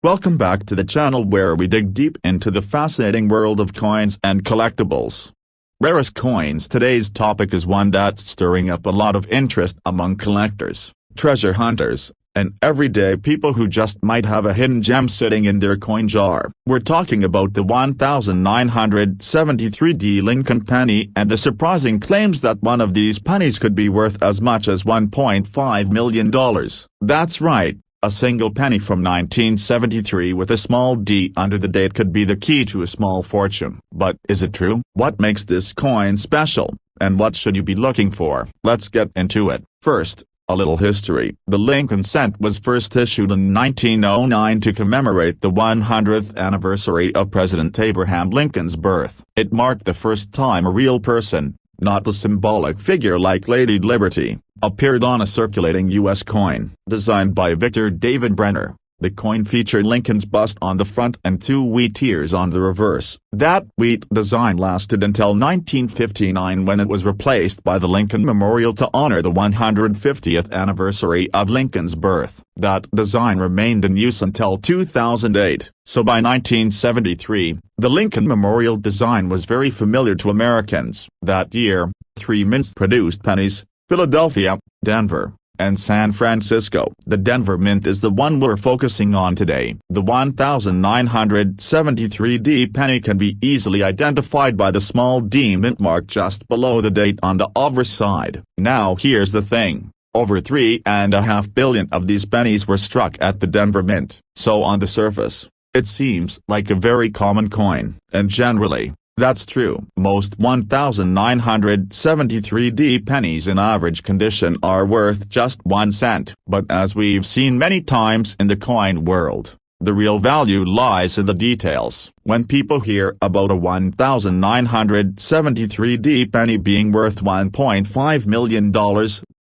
Welcome back to the channel where we dig deep into the fascinating world of coins and collectibles. Rarest coins. Today's topic is one that's stirring up a lot of interest among collectors, treasure hunters, and everyday people who just might have a hidden gem sitting in their coin jar. We're talking about the 1973D Lincoln penny and the surprising claims that one of these pennies could be worth as much as $1.5 million. That's right. A single penny from 1973 with a small d under the date could be the key to a small fortune. But is it true? What makes this coin special, and what should you be looking for? Let's get into it. First, a little history. The Lincoln cent was first issued in 1909 to commemorate the 100th anniversary of President Abraham Lincoln's birth. It marked the first time a real person, not a symbolic figure like Lady Liberty, appeared on a circulating U.S. coin. Designed by Victor David Brenner, the coin featured Lincoln's bust on the front and two wheat ears on the reverse. That wheat design lasted until 1959 when it was replaced by the Lincoln Memorial to honor the 150th anniversary of Lincoln's birth. That design remained in use until 2008, so by 1973, the Lincoln Memorial design was very familiar to Americans. That year, three mints-produced pennies, Philadelphia, Denver, and San Francisco. The Denver Mint is the one we're focusing on today. The 1973D penny can be easily identified by the small D mint mark just below the date on the obverse side. Now here's the thing. Over 3.5 billion of these pennies were struck at the Denver Mint. So on the surface, it seems like a very common coin, and generally, that's true. Most 1973D pennies in average condition are worth just 1 cent. But as we've seen many times in the coin world, the real value lies in the details. When people hear about a 1973D penny being worth $1.5 million,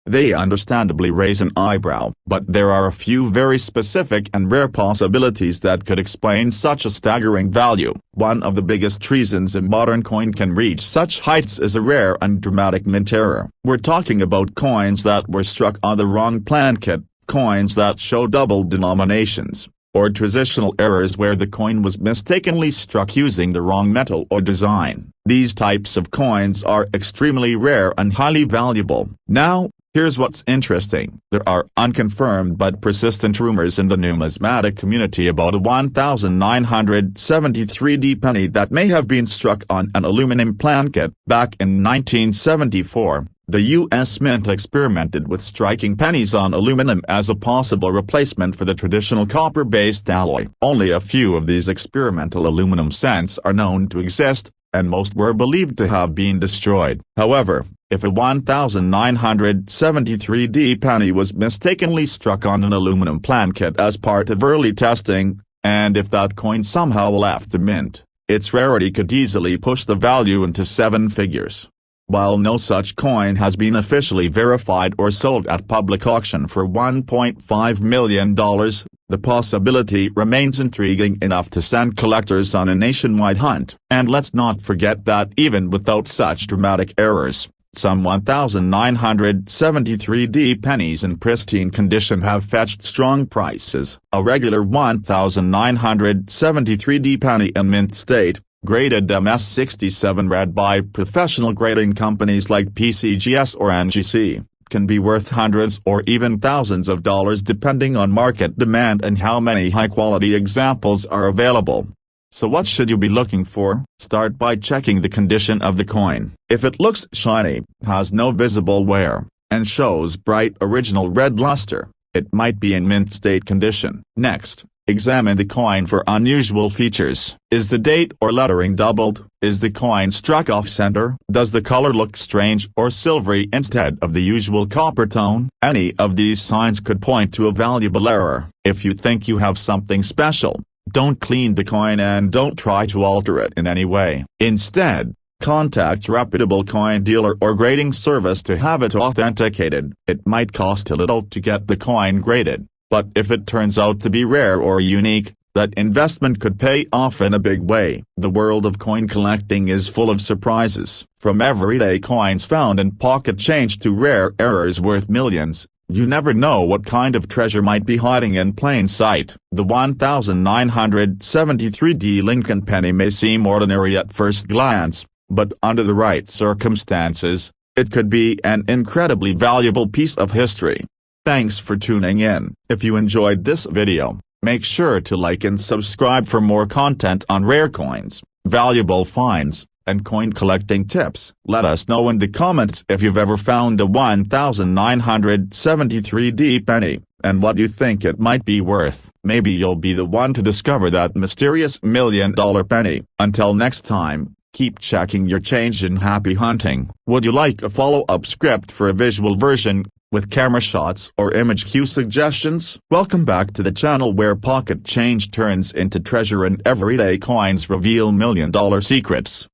they understandably raise an eyebrow. But there are a few very specific and rare possibilities that could explain such a staggering value. One of the biggest reasons a modern coin can reach such heights is a rare and dramatic mint error. We're talking about coins that were struck on the wrong plankett, coins that show double denominations, or transitional errors where the coin was mistakenly struck using the wrong metal or design. These types of coins are extremely rare and highly valuable. Now, here's what's interesting. There are unconfirmed but persistent rumors in the numismatic community about a 1973D penny that may have been struck on an aluminum plankett. Back in 1974, the U.S. Mint experimented with striking pennies on aluminum as a possible replacement for the traditional copper-based alloy. Only a few of these experimental aluminum cents are known to exist, and most were believed to have been destroyed. However, if a 1973D penny was mistakenly struck on an aluminum plankett as part of early testing, and if that coin somehow left the mint, its rarity could easily push the value into 7 figures. While no such coin has been officially verified or sold at public auction for $1.5 million, the possibility remains intriguing enough to send collectors on a nationwide hunt. And let's not forget that even without such dramatic errors, some 1973D pennies in pristine condition have fetched strong prices. A regular 1973D penny in mint state, graded MS67 read by professional grading companies like PCGS or NGC, can be worth hundreds or even thousands of dollars depending on market demand and how many high-quality examples are available. So what should you be looking for? Start by checking the condition of the coin. If it looks shiny, has no visible wear, and shows bright original red luster, it might be in mint state condition. Next, examine the coin for unusual features. Is the date or lettering doubled? Is the coin struck off-center? Does the color look strange or silvery instead of the usual copper tone? Any of these signs could point to a valuable error. If you think you have something special, don't clean the coin and don't try to alter it in any way. Instead, contact a reputable coin dealer or grading service to have it authenticated. It might cost a little to get the coin graded, but if it turns out to be rare or unique, that investment could pay off in a big way. The world of coin collecting is full of surprises. From everyday coins found in pocket change to rare errors worth millions, You never know what kind of treasure might be hiding in plain sight. The 1973D Lincoln penny may seem ordinary at first glance, but under the right circumstances, it could be an incredibly valuable piece of history. Thanks for tuning in. If you enjoyed this video, make sure to like and subscribe for more content on rare coins, valuable finds, and coin collecting tips. Let us know in the comments if you've ever found a 1973D penny, and what you think it might be worth. Maybe you'll be the one to discover that mysterious $1 million penny. Until next time, keep checking your change and happy hunting. Would you like a follow-up script for a visual version, with camera shots or image cue suggestions? Welcome back to the channel where pocket change turns into treasure and everyday coins reveal $1 million secrets.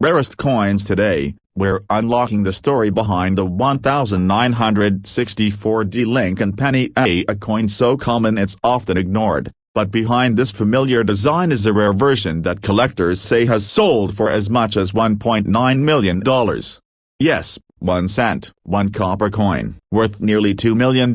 Rarest coins today, we're unlocking the story behind the 1964D Lincoln penny, a coin so common it's often ignored, but behind this familiar design is a rare version that collectors say has sold for as much as $1.9 million. Yes, 1 cent, one copper coin, worth nearly $2 million.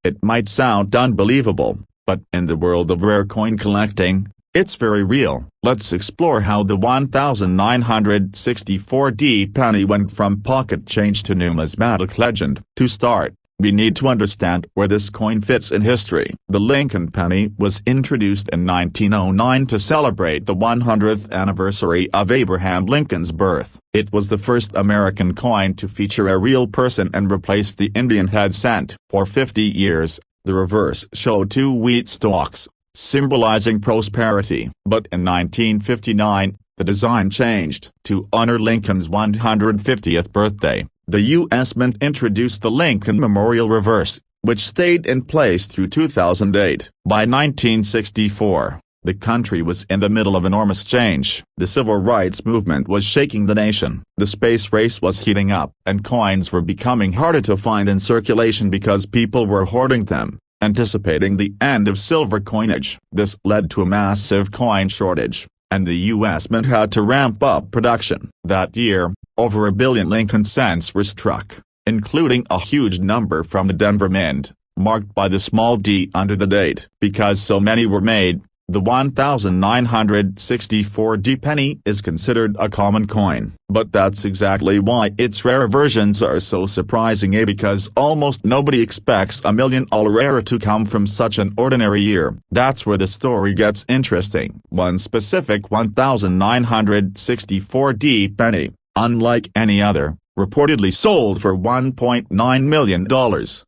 It might sound unbelievable, but in the world of rare coin collecting, it's very real. Let's explore how the 1964D penny went from pocket change to numismatic legend. To start, we need to understand where this coin fits in history. The Lincoln penny was introduced in 1909 to celebrate the 100th anniversary of Abraham Lincoln's birth. It was the first American coin to feature a real person and replace the Indian head cent. For 50 years, the reverse showed 2 wheat stalks, symbolizing prosperity. But in 1959, the design changed. To honor Lincoln's 150th birthday, the U.S. Mint introduced the Lincoln Memorial Reverse, which stayed in place through 2008. By 1964, the country was in the middle of enormous change. The civil rights movement was shaking the nation. The space race was heating up, and coins were becoming harder to find in circulation because people were hoarding them, anticipating the end of silver coinage. This led to a massive coin shortage, and the U.S. Mint had to ramp up production. That year, over 1 billion Lincoln cents were struck, including a huge number from the Denver Mint, marked by the small d under the date. Because so many were made, the 1964D penny is considered a common coin. But that's exactly why its rare versions are so surprising, because almost nobody expects $1 million rare to come from such an ordinary year. That's where the story gets interesting. One specific 1964D penny, unlike any other, reportedly sold for $1.9 million.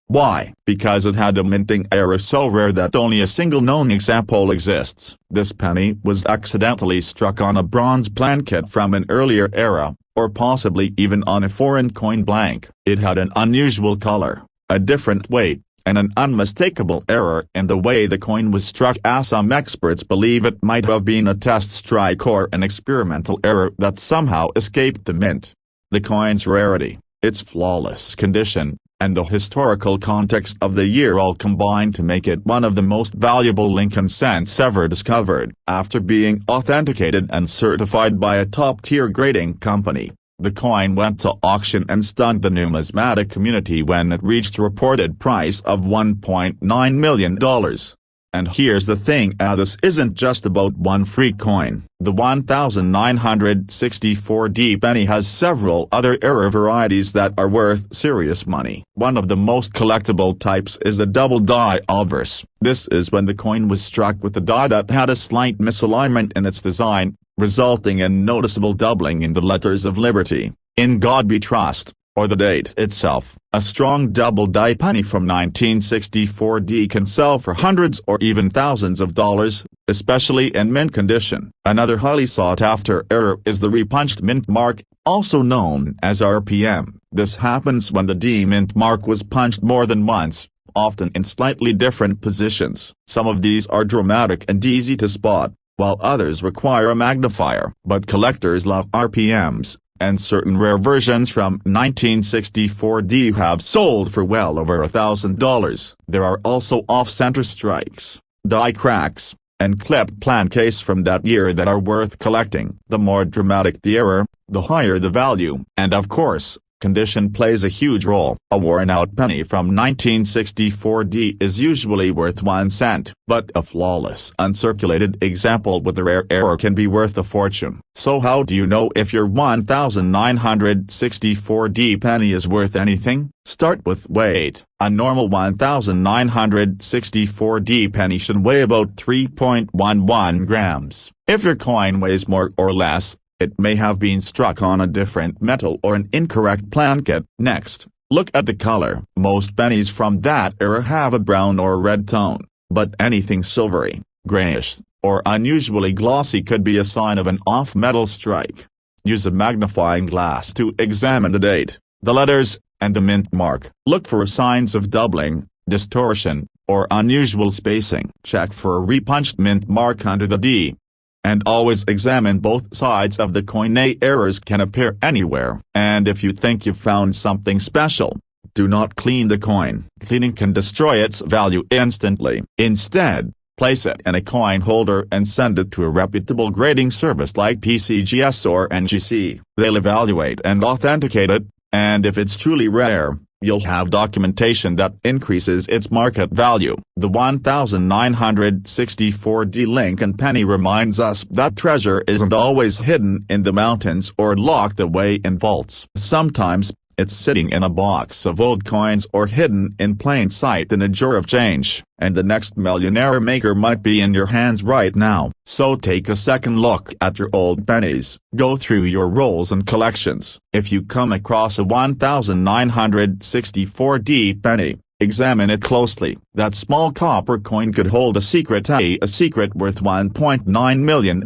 Why? Because it had a minting error so rare that only a single known example exists. This penny was accidentally struck on a bronze plankett from an earlier era, or possibly even on a foreign coin blank. It had an unusual color, a different weight, and an unmistakable error in the way the coin was struck, as some experts believe it might have been a test strike or an experimental error that somehow escaped the mint. The coin's rarity, its flawless condition, and the historical context of the year all combined to make it one of the most valuable Lincoln cents ever discovered. After being authenticated and certified by a top-tier grading company, the coin went to auction and stunned the numismatic community when it reached a reported price of $1.9 million. And here's the thing, this isn't just about one free coin. The 1964D penny has several other error varieties that are worth serious money. One of the most collectible types is the double die obverse. This is when the coin was struck with a die that had a slight misalignment in its design, resulting in noticeable doubling in the letters of liberty, "In God We Trust," or the date itself. A strong double die penny from 1964D can sell for hundreds or even thousands of dollars, especially in mint condition. Another highly sought-after error is the repunched mint mark, also known as RPM. This happens when the D mint mark was punched more than once, often in slightly different positions. Some of these are dramatic and easy to spot, while others require a magnifier. But collectors love RPMs, and certain rare versions from 1964D have sold for well over $1,000. There are also off-center strikes, die cracks, and clipped plankets from that year that are worth collecting. The more dramatic the error, the higher the value. And of course, Condition plays a huge role. A worn-out penny from 1964D is usually worth 1 cent, but a flawless uncirculated example with a rare error can be worth a fortune. So how do you know if your 1964D penny is worth anything? Start with weight. A normal 1964D penny should weigh about 3.11 grams. If your coin weighs more or less, it may have been struck on a different metal or an incorrect planchet. Next, look at the color. Most pennies from that era have a brown or red tone, but anything silvery, grayish, or unusually glossy could be a sign of an off-metal strike. Use a magnifying glass to examine the date, the letters, and the mint mark. Look for signs of doubling, distortion, or unusual spacing. Check for a repunched mint mark under the D. And always examine both sides of the coin. Errors can appear anywhere. And if you think you've found something special, do not clean the coin. Cleaning can destroy its value instantly. Instead, place it in a coin holder and send it to a reputable grading service like PCGS or NGC. They'll evaluate and authenticate it, and if it's truly rare, you'll have documentation that increases its market value. The 1964D Lincoln penny reminds us that treasure isn't always hidden in the mountains or locked away in vaults. Sometimes, it's sitting in a box of old coins or hidden in plain sight in a jar of change, and the next millionaire maker might be in your hands right now. So take a second look at your old pennies. Go through your rolls and collections. If you come across a 1964D penny, examine it closely. That small copper coin could hold a secret worth $1.9 million.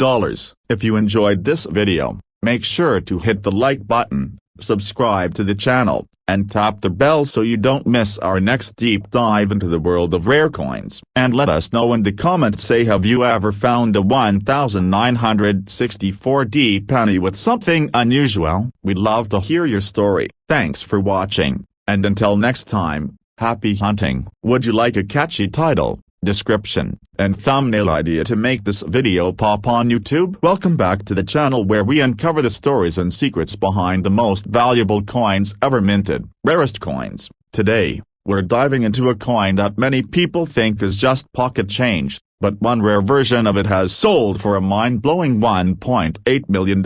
If you enjoyed this video, make sure to hit the like button, subscribe to the channel, and tap the bell so you don't miss our next deep dive into the world of rare coins. And let us know in the comments, say, have you ever found a 1964D penny with something unusual? We'd love to hear your story. Thanks for watching, and until next time, happy hunting. Would you like a catchy title, description, and thumbnail idea to make this video pop on YouTube? Welcome back to the channel where we uncover the stories and secrets behind the most valuable coins ever minted, rarest coins. Today, we're diving into a coin that many people think is just pocket change, but one rare version of it has sold for a mind-blowing $1.8 million.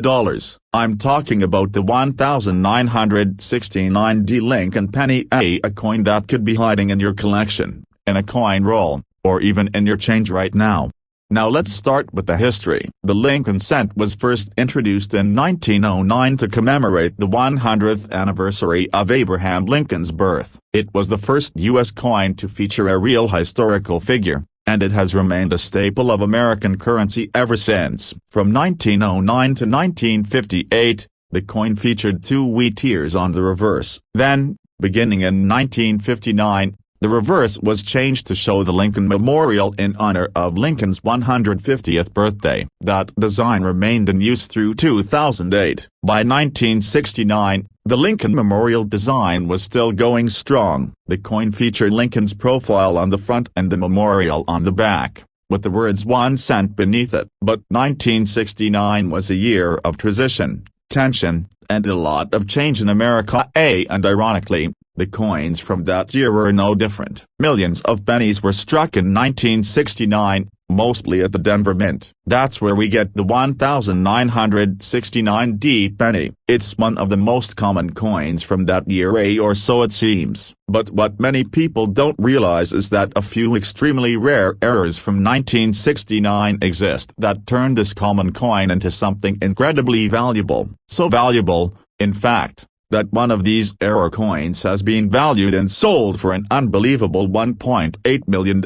I'm talking about the 1969D Lincoln penny, a coin that could be hiding in your collection, in a coin roll, or even in your change right now. Now let's start with the history. The Lincoln cent was first introduced in 1909 to commemorate the 100th anniversary of Abraham Lincoln's birth. It was the first U.S. coin to feature a real historical figure, and it has remained a staple of American currency ever since. From 1909 to 1958, the coin featured 2 wheat ears on the reverse. Then, beginning in 1959, the reverse was changed to show the Lincoln Memorial in honor of Lincoln's 150th birthday. That design remained in use through 2008. By 1969, the Lincoln Memorial design was still going strong. The coin featured Lincoln's profile on the front and the memorial on the back, with the words 1 cent beneath it. But 1969 was a year of transition, tension, and a lot of change in America. And ironically, the coins from that year were no different. Millions of pennies were struck in 1969, mostly at the Denver Mint. That's where we get the 1969D penny. It's one of the most common coins from that year, or so it seems. But what many people don't realize is that a few extremely rare errors from 1969 exist that turned this common coin into something incredibly valuable. So valuable, in fact, that one of these error coins has been valued and sold for an unbelievable $1.8 million.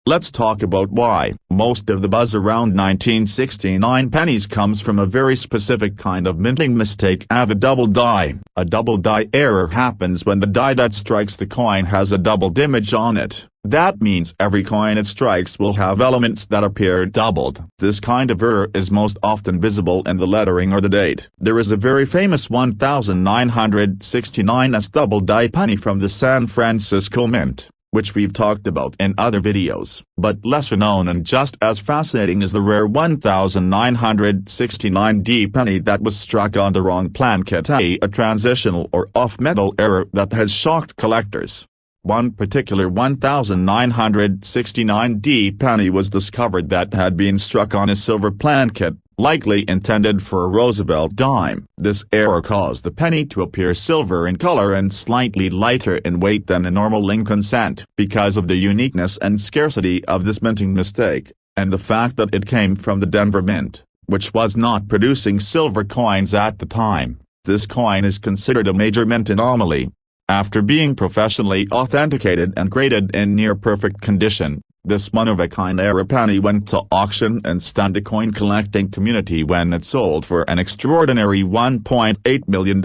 Let's talk about why. Most of the buzz around 1969 pennies comes from a very specific kind of minting mistake: the double die. A double die error happens when the die that strikes the coin has a doubled image on it. That means every coin it strikes will have elements that appear doubled. This kind of error is most often visible in the lettering or the date. There is a very famous 1969S double die penny from the San Francisco Mint. which we've talked about in other videos. But lesser known and just as fascinating is the rare 1969D penny that was struck on the wrong plankett, a transitional or off-metal error that has shocked collectors. One particular 1969D penny was discovered that had been struck on a silver plankett, likely intended for a Roosevelt dime. This error caused the penny to appear silver in color and slightly lighter in weight than a normal Lincoln cent. Because of the uniqueness and scarcity of this minting mistake, and the fact that it came from the Denver Mint, which was not producing silver coins at the time, this coin is considered a major mint anomaly. After being professionally authenticated and graded in near-perfect condition, this one-of-a-kind era penny went to auction and stunned the coin collecting community when it sold for an extraordinary $1.8 million.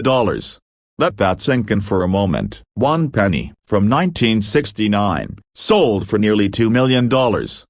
Let that sink in for a moment. One penny, from 1969, sold for nearly $2 million.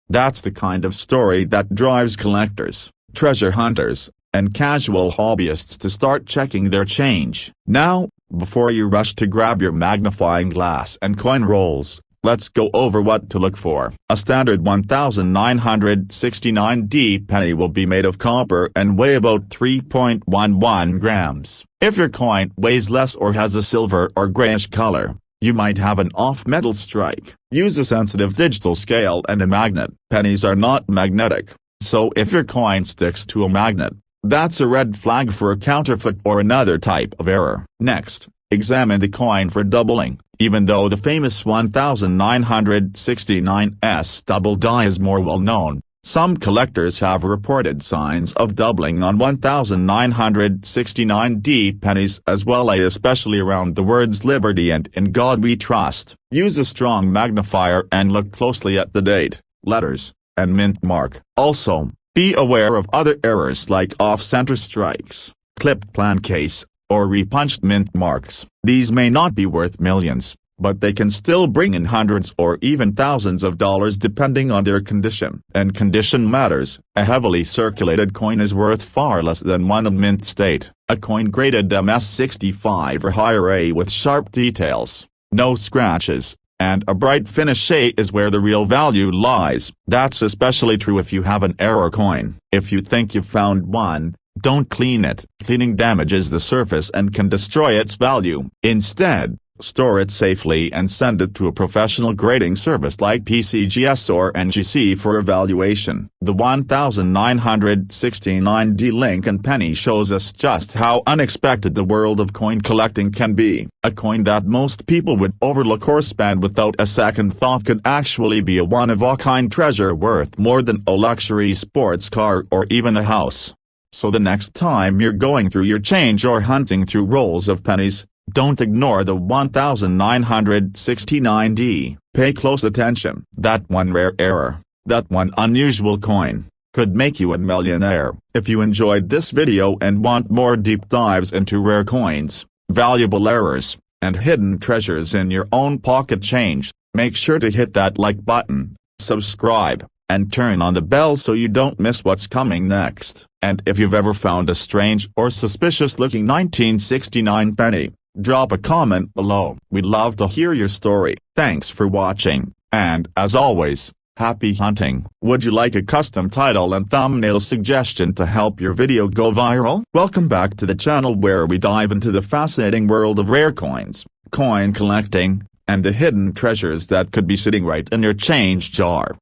That's the kind of story that drives collectors, treasure hunters, and casual hobbyists to start checking their change. Now, before you rush to grab your magnifying glass and coin rolls, let's go over what to look for. A standard 1969D penny will be made of copper and weigh about 3.11 grams. If your coin weighs less or has a silver or grayish color, you might have an off-metal strike. Use a sensitive digital scale and a magnet. Pennies are not magnetic, so if your coin sticks to a magnet, that's a red flag for a counterfeit or another type of error. Next, examine the coin for doubling. Even though the famous 1969S double die is more well known, some collectors have reported signs of doubling on 1969D pennies as well, especially around the words Liberty and In God We Trust. Use a strong magnifier and look closely at the date, letters, and mint mark. Also, be aware of other errors like off-center strikes, clipped plan case, or repunched mint marks. These may not be worth millions, but they can still bring in hundreds or even thousands of dollars depending on their condition. And condition matters. A heavily circulated coin is worth far less than one in mint state. A coin graded MS65 or higher A with sharp details, no scratches, and a bright finish A is where the real value lies. That's especially true if you have an error coin. If you think you've found one, don't clean it. Cleaning damages the surface and can destroy its value. Instead, store it safely and send it to a professional grading service like PCGS or NGC for evaluation. The 1969D Lincoln penny shows us just how unexpected the world of coin collecting can be. A coin that most people would overlook or spend without a second thought could actually be a one-of-a-kind treasure worth more than a luxury sports car or even a house. So the next time you're going through your change or hunting through rolls of pennies, don't ignore the 1969D. Pay close attention. That one rare error, that one unusual coin, could make you a millionaire. If you enjoyed this video and want more deep dives into rare coins, valuable errors, and hidden treasures in your own pocket change, make sure to hit that like button, subscribe, and turn on the bell so you don't miss what's coming next. And if you've ever found a strange or suspicious looking 1969 penny, drop a comment below. We'd love to hear your story. Thanks for watching, and as always, happy hunting. Would you like a custom title and thumbnail suggestion to help your video go viral? Welcome back to the channel where we dive into the fascinating world of rare coins, coin collecting, and the hidden treasures that could be sitting right in your change jar.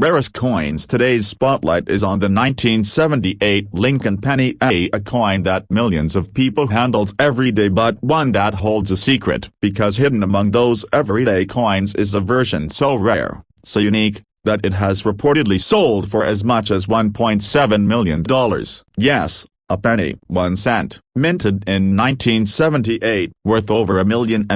Rarest coins. Today's spotlight is on the 1978 Lincoln penny, a coin that millions of people handled every day, but one that holds a secret, because hidden among those everyday coins is a version so rare, so unique, that it has reportedly sold for as much as $1.7 million. Yes, a penny, 1 cent, minted in 1978, worth over $1.5 million.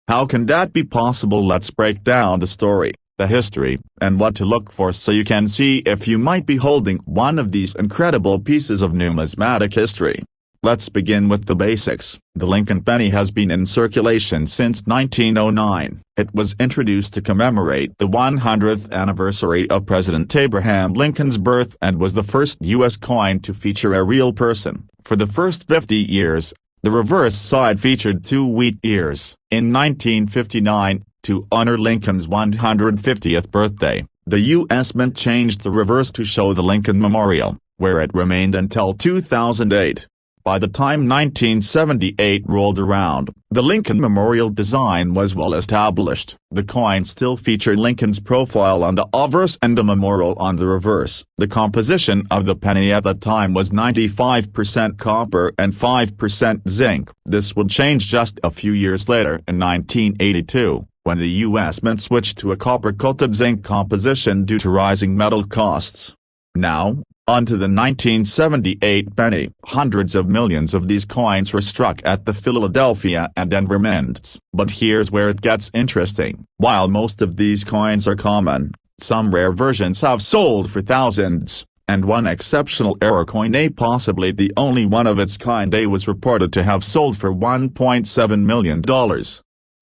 How can that be possible? Let's break down the story, the history, and what to look for so you can see if you might be holding one of these incredible pieces of numismatic history. Let's begin with the basics. The Lincoln penny has been in circulation since 1909. It was introduced to commemorate the 100th anniversary of President Abraham Lincoln's birth and was the first U.S. coin to feature a real person. For the first 50 years, the reverse side featured 2 wheat ears. In 1959, To honor Lincoln's 150th birthday, the U.S. Mint changed the reverse to show the Lincoln Memorial, where it remained until 2008. By the time 1978 rolled around, the Lincoln Memorial design was well established. The coin still featured Lincoln's profile on the obverse and the memorial on the reverse. The composition of the penny at the time was 95% copper and 5% zinc. This would change just a few years later in 1982, when the U.S. Mint switched to a copper-coated zinc composition due to rising metal costs. Now, on to the 1978 penny. Hundreds of millions of these coins were struck at the Philadelphia and Denver mints. But here's where it gets interesting. While most of these coins are common, some rare versions have sold for thousands, and one exceptional error coin, possibly the only one of its kind, was reported to have sold for $1.7 million.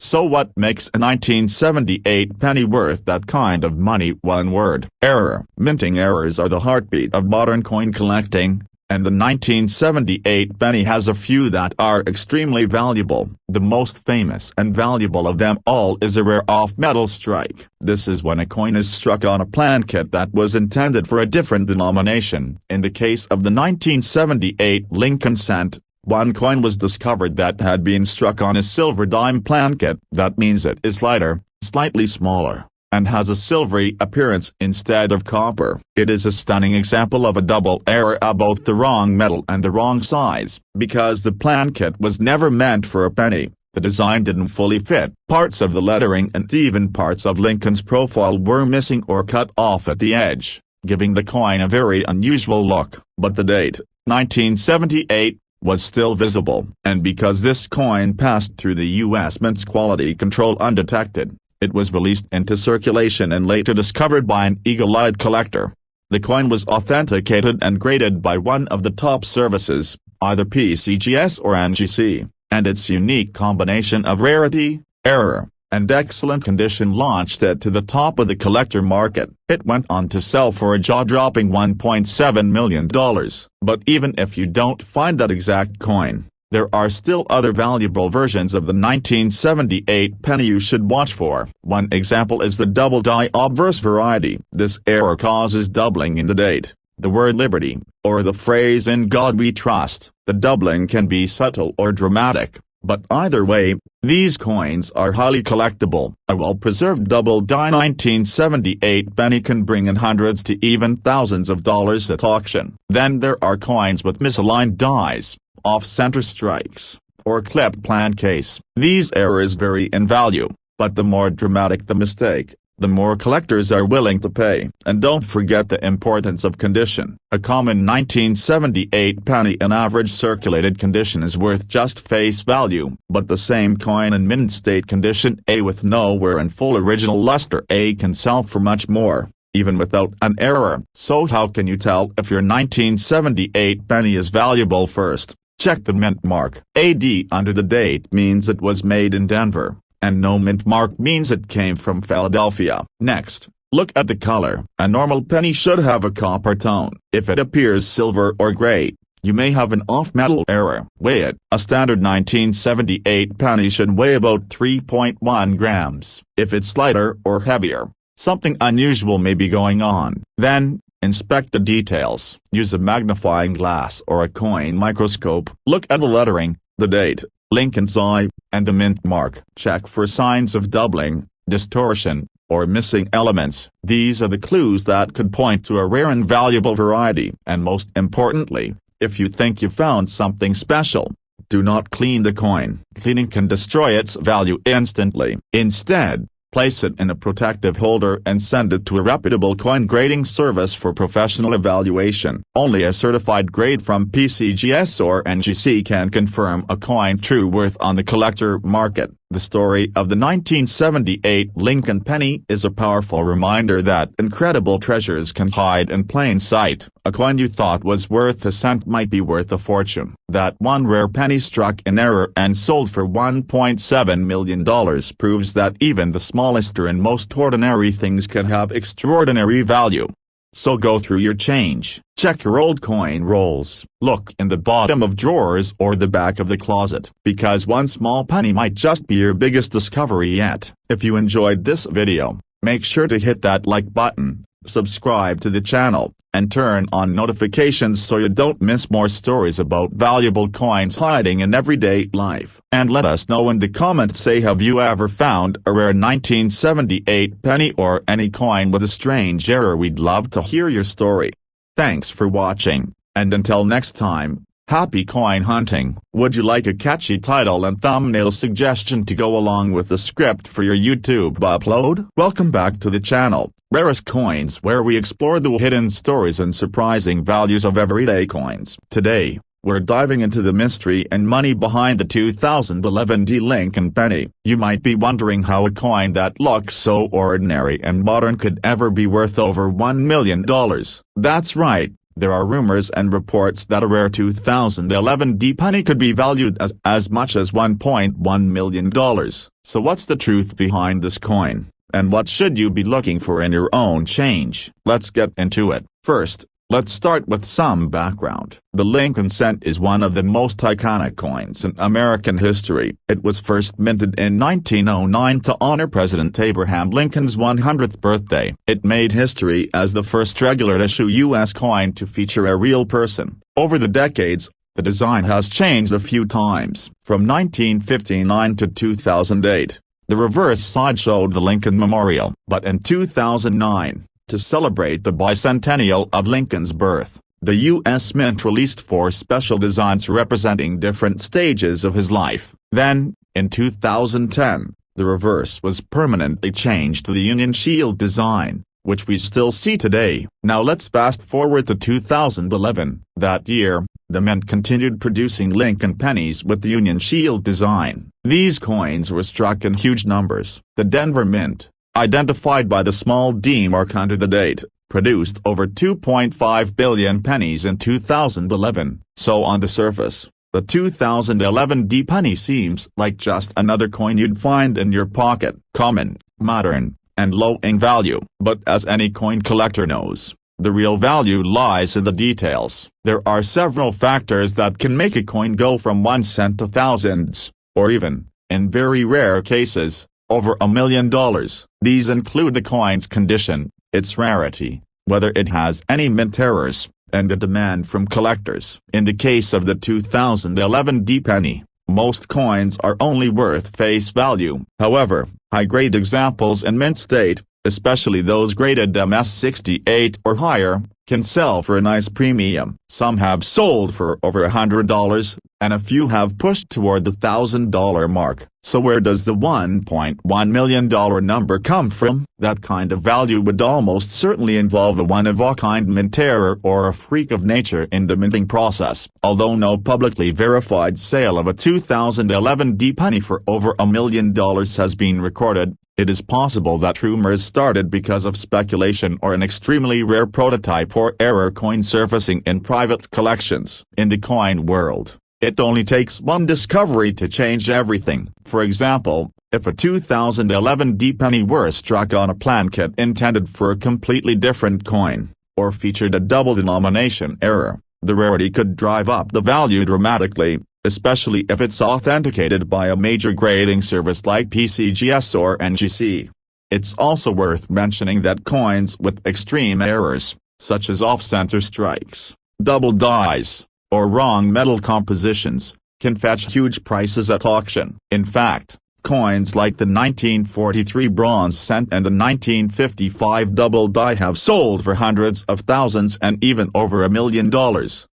So what makes a 1978 penny worth that kind of money? One word: error. Minting errors are the heartbeat of modern coin collecting, and the 1978 penny has a few that are extremely valuable. The most famous and valuable of them all is a rare off-metal strike. This is when a coin is struck on a plankett that was intended for a different denomination. In the case of the 1978 Lincoln cent, one coin was discovered that had been struck on a silver dime plankett. That means it is lighter, slightly smaller, and has a silvery appearance instead of copper. It is a stunning example of a double error, both the wrong metal and the wrong size. Because the plankett was never meant for a penny, the design didn't fully fit. Parts of the lettering and even parts of Lincoln's profile were missing or cut off at the edge, giving the coin a very unusual look. But the date, 1978, was still visible. And because this coin passed through the U.S. Mint's quality control undetected, it was released into circulation and later discovered by an eagle-eyed collector. The coin was authenticated and graded by one of the top services, either PCGS or NGC, and its unique combination of rarity, error, and excellent condition launched it to the top of the collector market. It went on to sell for a jaw-dropping $1.7 million. But even if you don't find that exact coin, there are still other valuable versions of the 1978 penny you should watch for. One example is the double die obverse variety. This error causes doubling in the date, the word liberty, or the phrase "in God we trust." The doubling can be subtle or dramatic, but either way, these coins are highly collectible. A well-preserved double-die 1978 penny can bring in hundreds to even thousands of dollars at auction. Then there are coins with misaligned dies, off-center strikes, or clipped plankets. These errors vary in value, but the more dramatic the mistake, the more collectors are willing to pay. And don't forget the importance of condition. A common 1978 penny in average circulated condition is worth just face value, but the same coin in mint state condition, with no wear and full original luster, can sell for much more, even without an error. So how can you tell if your 1978 penny is valuable? First, check the mint mark. AD under the date means it was made in Denver, and no mint mark means it came from Philadelphia. Next, look at the color. A normal penny should have a copper tone. If it appears silver or gray, you may have an off-metal error. Weigh it. A standard 1978 penny should weigh about 3.1 grams. If it's lighter or heavier, something unusual may be going on. Then, inspect the details. Use a magnifying glass or a coin microscope. Look at the lettering, the date, Lincoln's eye, and the mint mark. Check for signs of doubling, distortion, or missing elements. These are the clues that could point to a rare and valuable variety. And most importantly, if you think you found something special, do not clean the coin. Cleaning can destroy its value instantly. Instead, place it in a protective holder and send it to a reputable coin grading service for professional evaluation. Only a certified grade from PCGS or NGC can confirm a coin's true worth on the collector market. The story of the 1978 Lincoln penny is a powerful reminder that incredible treasures can hide in plain sight. A coin you thought was worth a cent might be worth a fortune. That one rare penny struck in error and sold for $1.7 million proves that even the smallest and most ordinary things can have extraordinary value. So go through your change, Check your old coin rolls. Look in the bottom of drawers or the back of the closet, because one small penny might just be your biggest discovery yet. If you enjoyed this video, make sure to hit that like button, subscribe to the channel, and turn on notifications so you don't miss more stories about valuable coins hiding in everyday life. And let us know in the comments, say, have you ever found a rare 1978 penny or any coin with a strange error? We'd love to hear your story. Thanks for watching, and until next time, happy coin hunting. Would you like a catchy title and thumbnail suggestion to go along with the script for your YouTube upload? Welcome back to the channel, Rarest Coins, where we explore the hidden stories and surprising values of everyday coins. Today, we're diving into the mystery and money behind the 2011 Lincoln penny. You might be wondering how a coin that looks so ordinary and modern could ever be worth over $1 million. That's right. There are rumors and reports that a rare 2011 penny could be valued as much as $1.1 million. So what's the truth behind this coin, and what should you be looking for in your own change? Let's get into it. First, let's start with some background. The Lincoln cent is one of the most iconic coins in American history. It was first minted in 1909 to honor President Abraham Lincoln's 100th birthday. It made history as the first regular-issue U.S. coin to feature a real person. Over the decades, the design has changed a few times. From 1959 to 2008, the reverse side showed the Lincoln Memorial. But in 2009, to celebrate the bicentennial of Lincoln's birth, the U.S. Mint released 4 special designs representing different stages of his life. Then, in 2010, the reverse was permanently changed to the Union Shield design, which we still see today. Now let's fast forward to 2011. That year, the Mint continued producing Lincoln pennies with the Union Shield design. These coins were struck in huge numbers. The Denver Mint, identified by the small D mark under the date, produced over 2.5 billion pennies in 2011. So on the surface, the 2011 penny seems like just another coin you'd find in your pocket. Common, modern, and low in value. But as any coin collector knows, the real value lies in the details. There are several factors that can make a coin go from 1 cent to thousands, or even, in very rare cases, over $1 million. These include the coin's condition, its rarity, whether it has any mint errors, and the demand from collectors. In the case of the 2011 penny, most coins are only worth face value. However, high-grade examples in mint state, especially those graded MS-68 or higher, can sell for a nice premium. Some have sold for over $100, and a few have pushed toward the $1,000 mark. So where does the $1.1 million number come from? That kind of value would almost certainly involve a one-of-a-kind mint error or a freak of nature in the minting process. Although no publicly verified sale of a 2011 penny for over $1 million has been recorded, it is possible that rumors started because of speculation or an extremely rare prototype or error coin surfacing in private collections. In the coin world, it only takes one discovery to change everything. For example, if a 2011 penny were struck on a plan kit intended for a completely different coin, or featured a double denomination error, the rarity could drive up the value dramatically, especially if it's authenticated by a major grading service like PCGS or NGC. It's also worth mentioning that coins with extreme errors, such as off-center strikes, double dies, or wrong metal compositions, can fetch huge prices at auction. In fact, coins like the 1943 bronze cent and the 1955 double die have sold for hundreds of thousands and even over $1 million.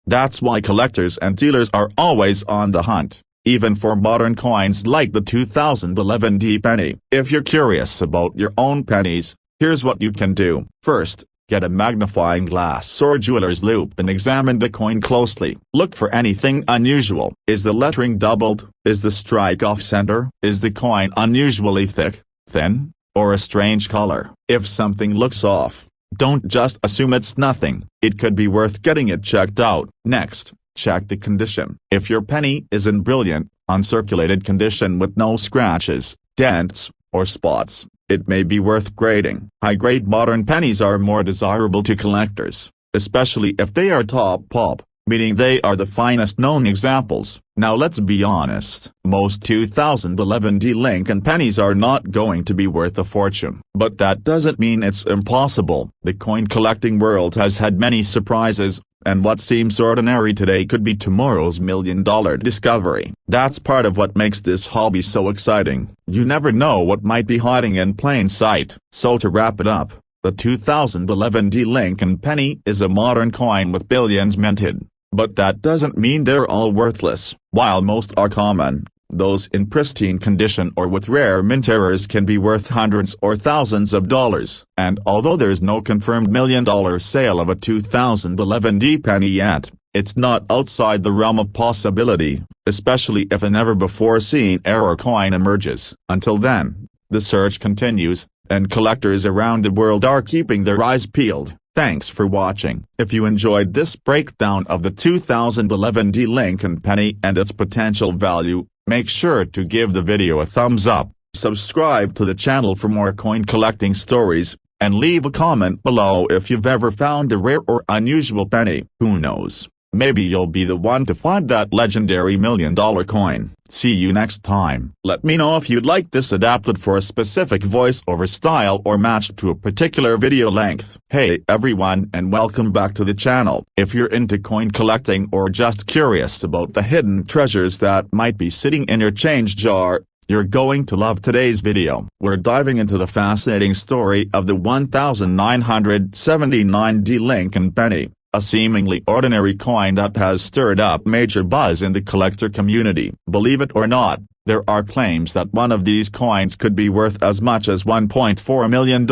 That's why collectors and dealers are always on the hunt, even for modern coins like the 2011 penny. If you're curious about your own pennies, here's what you can do. First, get a magnifying glass or jeweler's loupe and examine the coin closely. Look for anything unusual. Is the lettering doubled? Is the strike off-center? Is the coin unusually thick, thin, or a strange color? If something looks off, don't just assume it's nothing. It could be worth getting it checked out. Next, check the condition. If your penny is in brilliant, uncirculated condition with no scratches, dents, or spots, it may be worth grading. High-grade modern pennies are more desirable to collectors, especially if they are top pop, meaning they are the finest known examples. Now let's be honest, most 2011 Lincoln pennies are not going to be worth a fortune. But that doesn't mean it's impossible. The coin collecting world has had many surprises, and what seems ordinary today could be tomorrow's million-dollar discovery. That's part of what makes this hobby so exciting. You never know what might be hiding in plain sight. So to wrap it up, the 2011 Lincoln penny is a modern coin with billions minted. But that doesn't mean they're all worthless. While most are common, those in pristine condition or with rare mint errors can be worth hundreds or thousands of dollars. And although there's no confirmed million-dollar sale of a 2011 penny yet, it's not outside the realm of possibility, especially if a never-before-seen error coin emerges. Until then, the search continues, and collectors around the world are keeping their eyes peeled. Thanks for watching. If you enjoyed this breakdown of the 2011 Lincoln penny and its potential value, make sure to give the video a thumbs up, subscribe to the channel for more coin collecting stories, and leave a comment below if you've ever found a rare or unusual penny. Who knows? Maybe you'll be the one to find that legendary million-dollar coin. See you next time. Let me know if you'd like this adapted for a specific voice-over style or matched to a particular video length. Hey everyone, and welcome back to the channel. If you're into coin collecting or just curious about the hidden treasures that might be sitting in your change jar, you're going to love today's video. We're diving into the fascinating story of the 1979 Lincoln penny, a seemingly ordinary coin that has stirred up major buzz in the collector community. Believe it or not, there are claims that one of these coins could be worth as much as $1.4 million.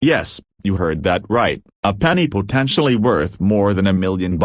Yes, you heard that right, a penny potentially worth more than $1 million.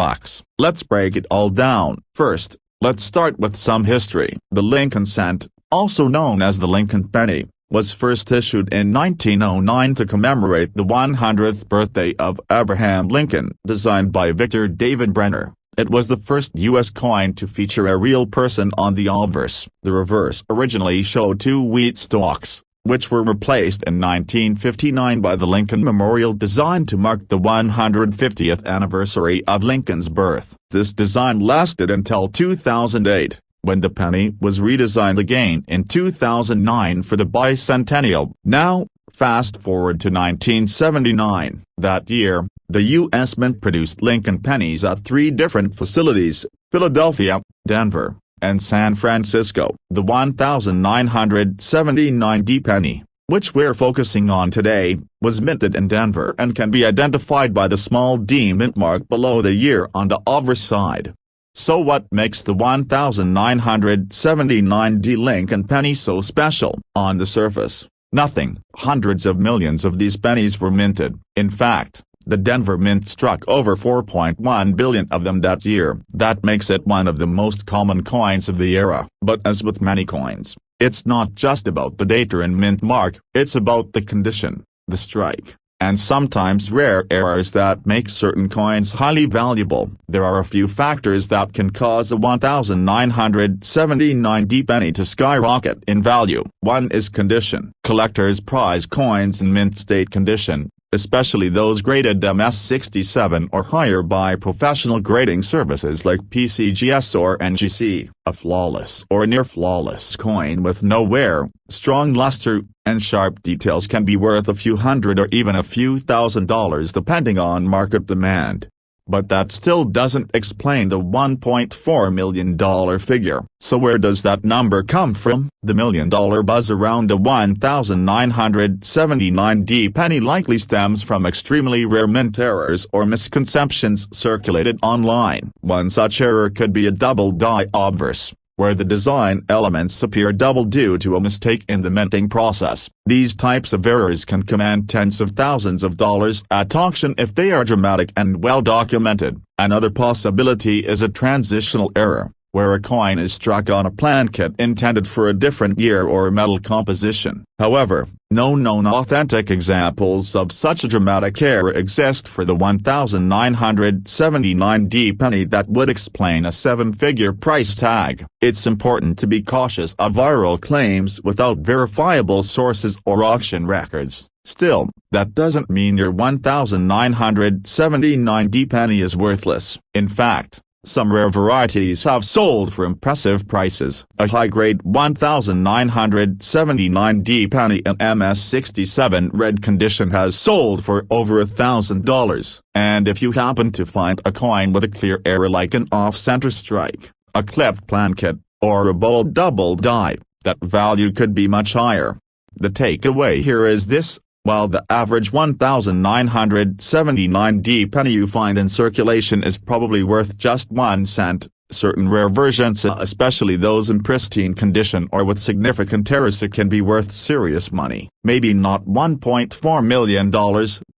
Let's break it all down. First, let's start with some history. The Lincoln cent, also known as the Lincoln penny, was first issued in 1909 to commemorate the 100th birthday of Abraham Lincoln. Designed by Victor David Brenner, it was the first U.S. coin to feature a real person on the obverse. The reverse originally showed two wheat stalks, which were replaced in 1959 by the Lincoln Memorial designed to mark the 150th anniversary of Lincoln's birth. This design lasted until 2008. When the penny was redesigned again in 2009 for the bicentennial. Now, fast forward to 1979. That year, the U.S. Mint produced Lincoln pennies at 3 different facilities: Philadelphia, Denver, and San Francisco. The 1979 penny, which we're focusing on today, was minted in Denver and can be identified by the small D mint mark below the year on the obverse side. So what makes the 1979 Lincoln penny so special? On the surface, nothing. Hundreds of millions of these pennies were minted. In fact, the Denver Mint struck over 4.1 billion of them that year. That makes it one of the most common coins of the era. But as with many coins, it's not just about the date and mint mark, it's about the condition, the strike, and sometimes rare errors that make certain coins highly valuable. There are a few factors that can cause a 1979 penny to skyrocket in value. One is condition. Collectors prize coins in mint state condition, especially those graded MS67 or higher by professional grading services like PCGS or NGC. A flawless or near-flawless coin with no wear, strong luster, and sharp details can be worth a few hundred or even a few $1,000s depending on market demand. But that still doesn't explain the $1.4 million figure. So where does that number come from? The million-dollar buzz around the 1979 penny likely stems from extremely rare mint errors or misconceptions circulated online. One such error could be a double die obverse, where the design elements appear double due to a mistake in the minting process. These types of errors can command tens of thousands of dollars at auction if they are dramatic and well documented. Another possibility is a transitional error, where a coin is struck on a plan kit intended for a different year or metal composition. However, No known authentic examples of such a dramatic error exist for the 1979 penny that would explain a seven-figure price tag. It's important to be cautious of viral claims without verifiable sources or auction records. Still, that doesn't mean your 1979 penny is worthless. In fact, some rare varieties have sold for impressive prices. A high-grade 1979 penny in MS67 red condition has sold for over $1,000. And if you happen to find a coin with a clear error like an off-center strike, a clipped plankett, or a bold double die, that value could be much higher. The takeaway here is this: while the average 1979 penny you find in circulation is probably worth just 1 cent, certain rare versions, especially those in pristine condition or with significant errors, can be worth serious money. Maybe not $1.4 million,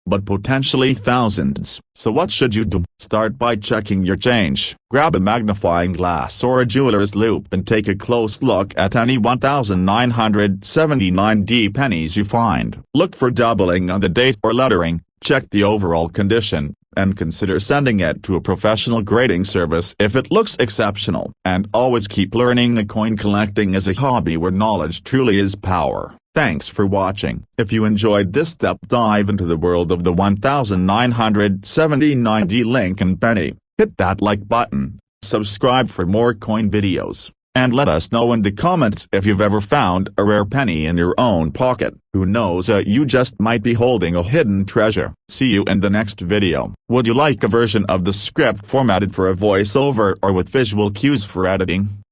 but potentially thousands. So what should you do? Start by checking your change. Grab a magnifying glass or a jeweler's loupe and take a close look at any 1979 pennies you find. Look for doubling on the date or lettering, check the overall condition, and consider sending it to a professional grading service if it looks exceptional. And always keep learning. Coin collecting is a hobby where knowledge truly is power. Thanks for watching. If you enjoyed this deep dive into the world of the 1979 Lincoln penny, hit that like button, subscribe for more coin videos, and let us know in the comments if you've ever found a rare penny in your own pocket. Who knows, you just might be holding a hidden treasure. See you in the next video. Would you like a version of the script formatted for a voiceover or with visual cues for editing?